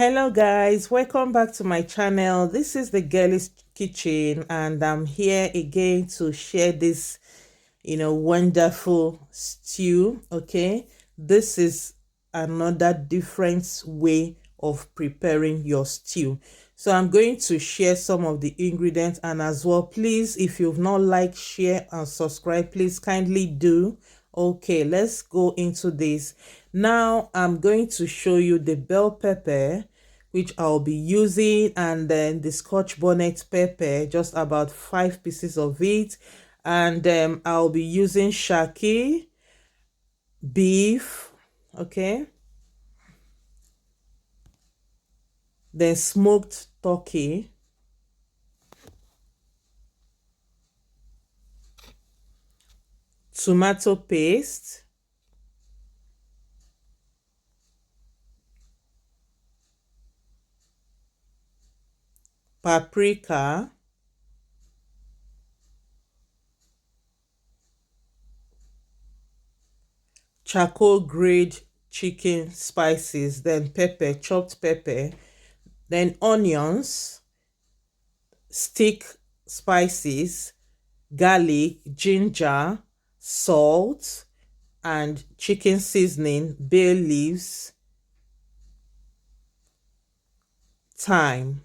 Hello guys, welcome back to my channel. This is the Girlie's Kitchen and I'm here again to share this wonderful stew. Okay, this is another different way of preparing your stew. So I'm going to share some of the ingredients, and as well, please, if you've not liked, share and subscribe, please kindly do. Okay, let's go into this. Now I'm going to show you the bell pepper, which I'll be using, and then the Scotch bonnet pepper, just about 5 pieces of it. And I'll be using shaki, beef, okay, then smoked turkey, tomato paste, paprika, charcoal grilled chicken spices, then pepper, chopped pepper, then onions, stick spices, garlic, ginger, salt, and chicken seasoning, bay leaves, thyme.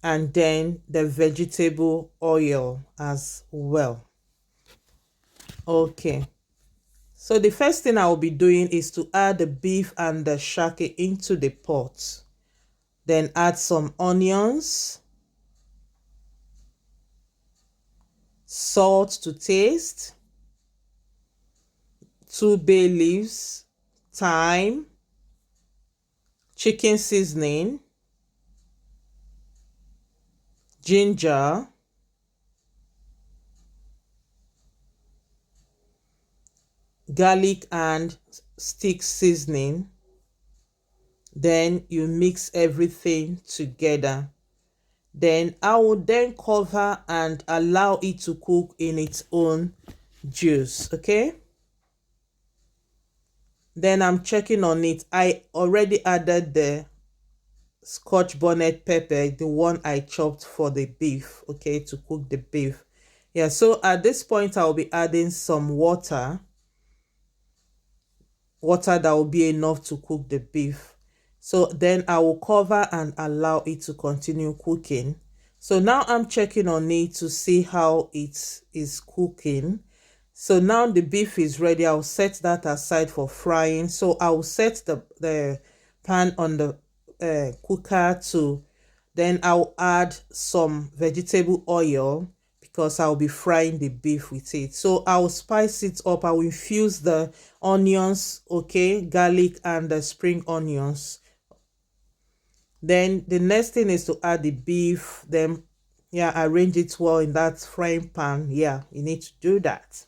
And then the vegetable oil as well. Okay, so the first thing I will be doing is to add the beef and the shaki into the pot. Then add some onions, salt to taste, 2 bay leaves, thyme, chicken seasoning, ginger, garlic and stick seasoning. Then you mix everything together. Then I will then cover and allow it to cook in its own juice. Okay, then I'm checking on it. I already added the Scotch bonnet pepper, the one I chopped for the beef, okay, to cook the beef. Yeah, so at this point I'll be adding some water that will be enough to cook the beef. So then I will cover and allow it to continue cooking. So now I'm checking on it to see how it is cooking. So now the beef is ready. I'll set that aside for frying. So I will set the pan on the cooker to, then I'll add some vegetable oil because I'll be frying the beef with it. So I'll spice it up. I will infuse the onions, okay, garlic and the spring onions. Then the next thing is to add the beef. Then arrange it well in that frying pan. Yeah, you need to do that.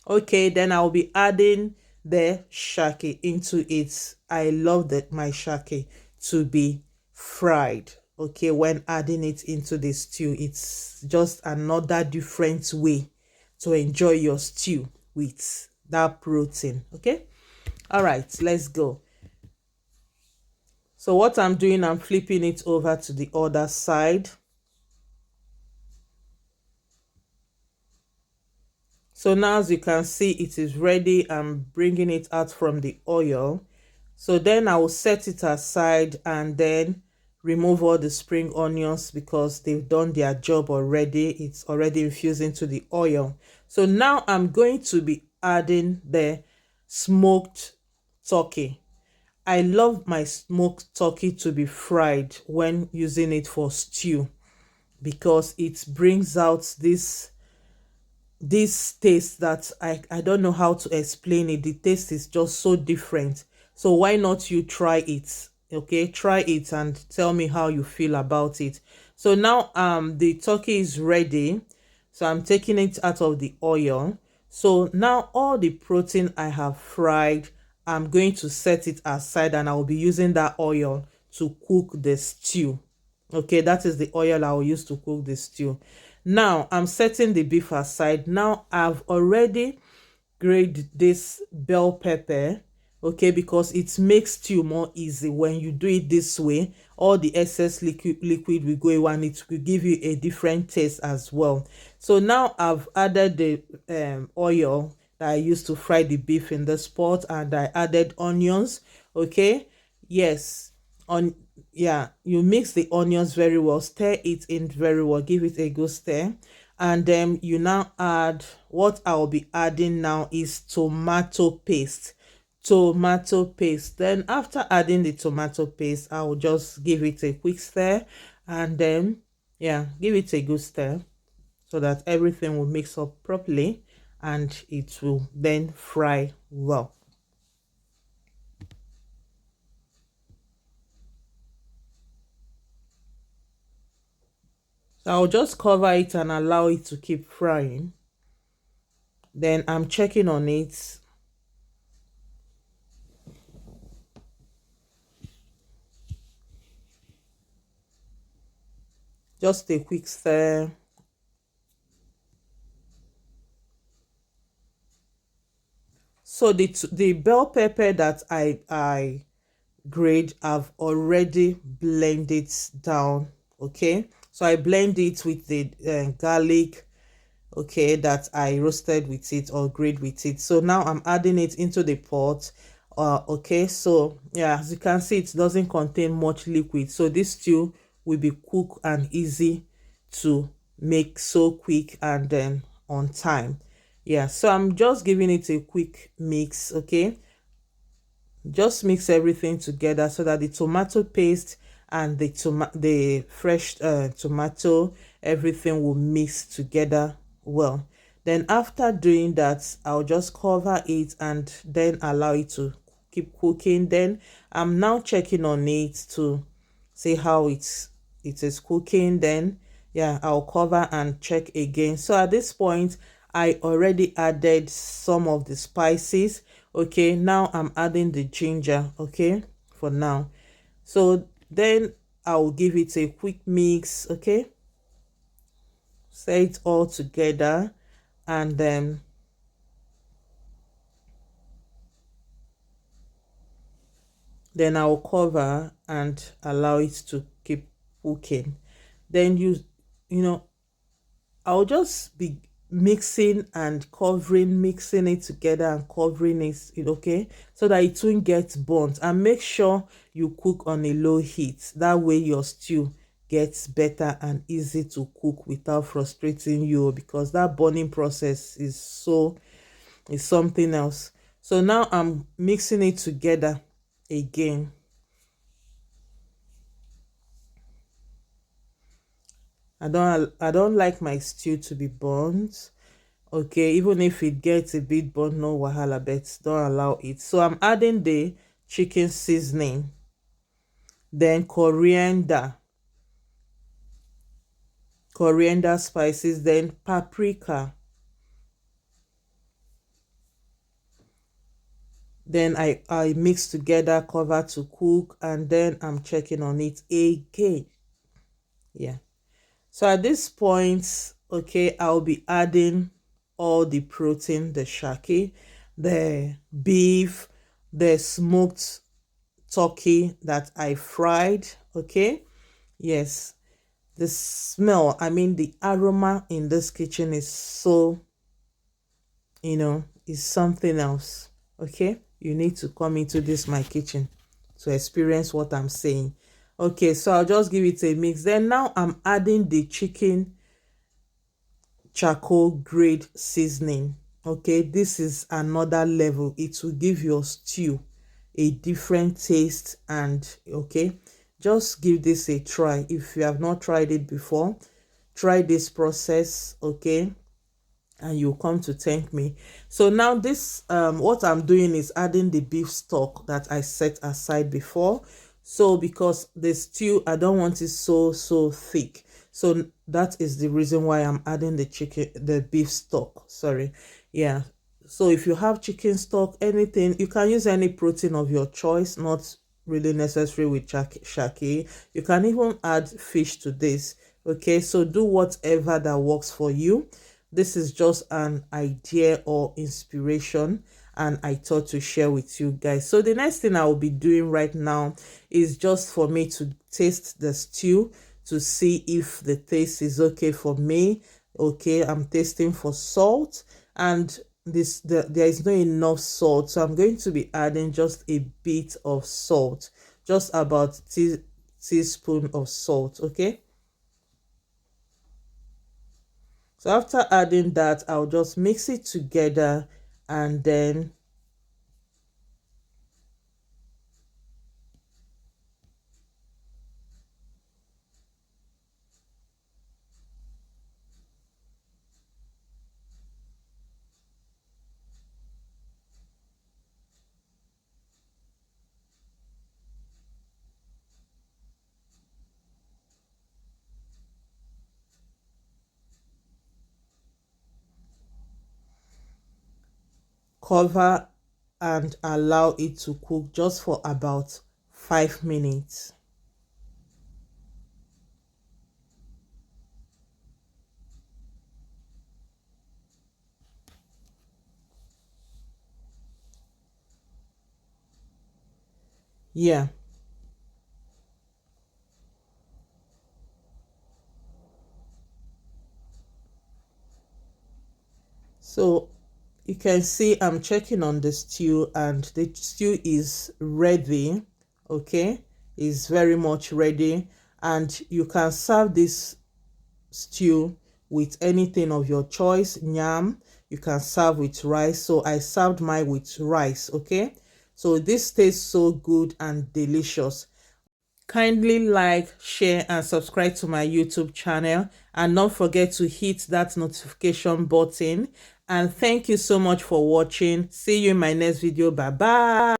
Okay, then I'll be adding the shaki into it. I love my shaki to be fried. Okay, when adding it into the stew, it's just another different way to enjoy your stew with that protein. Okay, all right, let's go. So what I'm doing, I'm flipping it over to the other side. So now, as you can see, it is ready. I'm bringing it out from the oil. So then I will set it aside and then remove all the spring onions because they've done their job already. It's already infused into the oil. So now I'm going to be adding the smoked turkey. I love my smoked turkey to be fried when using it for stew because it brings out this taste that I don't know how to explain it. The taste is just so different. So why not you try it? Okay, try it and tell me how you feel about it. So now the turkey is ready. So I'm taking it out of the oil. So now all the protein I have fried, I'm going to set it aside and I will be using that oil to cook the stew. Okay, that is the oil I will use to cook the stew. Now I'm setting the beef aside. Now I've already grate this bell pepper, okay, because it makes stew more easy when you do it this way. All the excess liquid will go away and it will give you a different taste as well. So now I've added the oil that I used to fry the beef in this pot, and I added onions. Okay, yes, on yeah, you mix the onions very well, stir it in very well, give it a good stir, and then you now add, what I'll be adding now is tomato paste. Then after adding the tomato paste, I will just give it a quick stir, and then yeah, give it a good stir so that everything will mix up properly and it will then fry well. So I'll just cover it and allow it to keep frying. Then I'm checking on it. Just a quick stir. So the bell pepper that I grade, I've already blended down. Okay, so I blend it with the garlic, okay, that I roasted with it or grate with it. So now I'm adding it into the pot. Okay, so yeah, as you can see, it doesn't contain much liquid, so this stew will be quick and easy to make, so quick and then on time. Yeah, so I'm just giving it a quick mix. Okay, just mix everything together so that the tomato paste and the fresh tomato, everything will mix together well. Then after doing that, I'll just cover it and then allow it to keep cooking. Then I'm now checking on it to see how it is cooking. Then yeah, I'll cover and check again. So at this point, I already added some of the spices. Okay, now I'm adding the ginger, okay, for now. So then I'll give it a quick mix. Okay, set it all together, and then I'll cover and allow it to keep cooking. Then you know I'll just be mixing and covering, mixing it together and covering it, okay, so that it won't get burnt. And make sure you cook on a low heat. That way your stew gets better and easy to cook without frustrating you, because that burning process is something else. So now I'm mixing it together again. I don't like my stew to be burnt. Okay, even if it gets a bit burnt, no wahala, but don't allow it. So I'm adding the chicken seasoning, then coriander spices, then paprika. Then I mix together, cover to cook, and then I'm checking on it again. Yeah, so at this point, okay, I'll be adding all the protein, the shaki, the beef, the smoked turkey that I fried. Okay, yes, the smell, I mean the aroma in this kitchen is so, is something else. Okay, you need to come into this my kitchen to experience what I'm saying. Okay, so I'll just give it a mix. Then now I'm adding the chicken charcoal grade seasoning. Okay, this is another level. It will give your stew a different taste. And okay, just give this a try. If you have not tried it before, try this process, okay, and you'll come to thank me. So now this what I'm doing is adding the beef stock that I set aside before. So because the stew, I don't want it so thick, so that is the reason why I'm adding the beef stock, sorry. Yeah, so if you have chicken stock, anything, you can use any protein of your choice, not really necessary with shaki. You can even add fish to this, Okay, so do whatever that works for you. This is just an idea or inspiration, and I thought to share with you guys. So the next thing I will be doing right now is just for me to taste the stew to see if the taste is okay for me. Okay, I'm tasting for salt, and there is not enough salt, so I'm going to be adding just a bit of salt, just about teaspoon of salt. Okay, so after adding that, I'll just mix it together and then cover and allow it to cook just for about 5 minutes. Yeah, so you can see I'm checking on the stew, and the stew is ready. Okay, is very much ready, and you can serve this stew with anything of your choice. Yam, you can serve with rice, so I served mine with rice. Okay, so this tastes so good and delicious. Kindly like, share and subscribe to my YouTube channel, and don't forget to hit that notification button. And thank you so much for watching. See you in my next video. Bye bye.